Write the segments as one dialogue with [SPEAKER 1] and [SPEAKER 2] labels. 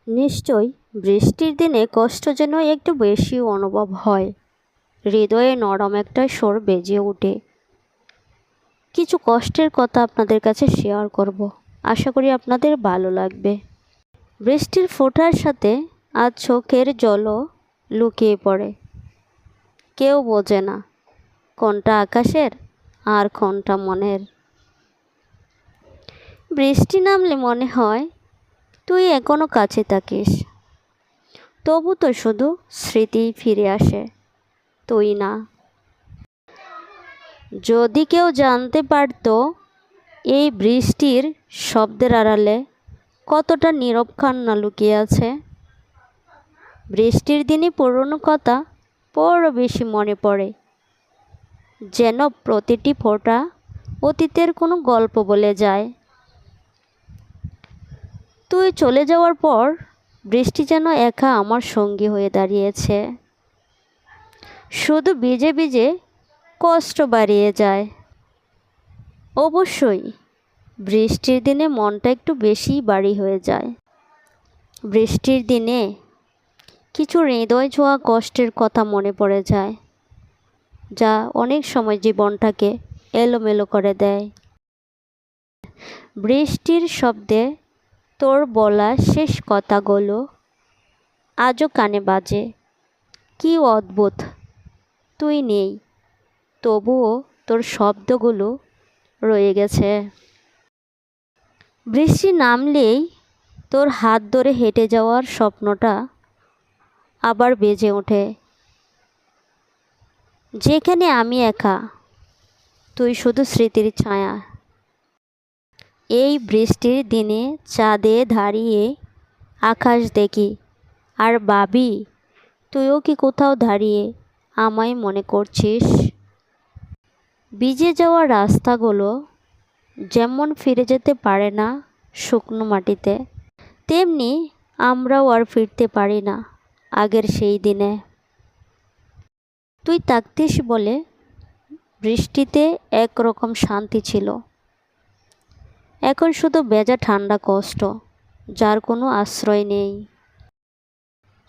[SPEAKER 1] নিশ্চয়ই বৃষ্টির দিনে কষ্ট যেন একটু বেশি অনুভব হয়। হৃদয়ে নরম একটা স্বর বেজে ওঠে। কিছু কষ্টের কথা আপনাদের কাছে শেয়ার করব। আশা করি আপনাদের ভালো লাগবে। বৃষ্টির ফোঁটার সাথে আজ চোখের জলও লুকিয়ে পড়ে। কেউ বোঝে না কোনটা আকাশের আর কোনটা মনের। বৃষ্টি নামলে মনে হয় তুই এখনো কাছে থাকিস, তবু তো শুধু স্মৃতি ফিরে আসে, তুই না। যদি কেউ জানতে পারতো এই বৃষ্টির শব্দের আড়ালে কতটা নীরব কান্না লুকিয়ে আছে। বৃষ্টির দিনই পুরনো কথা বড় বেশি মনে পড়ে, যেন প্রতিটি ফোঁটা অতীতের কোনো গল্প বলে যায়। তুই চলে যাওয়ার পর বৃষ্টি যেন একা আমার সঙ্গী হয়ে দাঁড়িয়েছে। শুধু ভিজে ভিজে কষ্ট বাড়িয়ে যায়। অবশ্যই বৃষ্টির দিনে মনটা একটু বেশিই ভারী হয়ে যায়। বৃষ্টির দিনে কিছু হৃদয় ছোঁয়া কষ্টের কথা মনে পড়ে যায়, যা অনেক সময় জীবনটাকে এলোমেলো করে দেয়। বৃষ্টির শব্দে তোর বলা শেষ কথাগুলো আজও কানে বাজে। কি অদ্ভুত, তুই নেই, তবুও তোর শব্দগুলো রয়ে গেছে। বৃষ্টি নামলেই তোর হাত ধরে হেঁটে যাওয়ার স্বপ্নটা আবার বেজে ওঠে। যেখানে আমি একা, তুই শুধু স্মৃতির ছায়া। এই বৃষ্টির দিনে চাঁদে দাঁড়িয়ে আকাশ দেখি আর ভাবি, তুইও কি কোথাও দাঁড়িয়ে আমায় মনে করছিস। ভিজে যাওয়া রাস্তাগুলো যেমন ফিরে যেতে পারে না শুকনো মাটিতে, তেমনি আমরাও আর ফিরতে পারি না আগের সেই দিনে। তুই থাকতিস বলে বৃষ্টিতে একরকম শান্তি ছিল। এখন শুধু ভেজা ঠান্ডা কষ্ট, যার কোনো আশ্রয় নেই।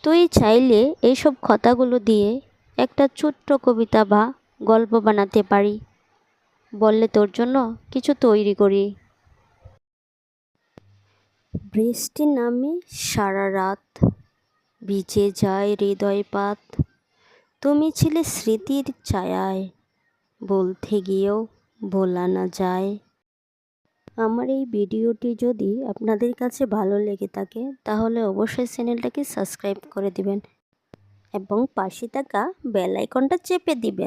[SPEAKER 1] তুই চাইলে এইসব কথাগুলো দিয়ে একটা ছোট্ট কবিতা বা গল্প বানাতে পারি, বললে তোর জন্য কিছু তৈরি করি। বৃষ্টি নামে সারা রাত, ভিজে যায় হৃদয় পাত। তুমি ছিলে স্মৃতির ছায়ায়, বলতে গিয়েও বলা না যায়। আমার এই ভিডিওটি যদি আপনাদের কাছে ভালো লেগে থাকে তাহলে অবশ্যই চ্যানেলটাকে সাবস্ক্রাইব করে দিবেন এবং পাশে থাকা বেল আইকনটা চেপে দিবেন।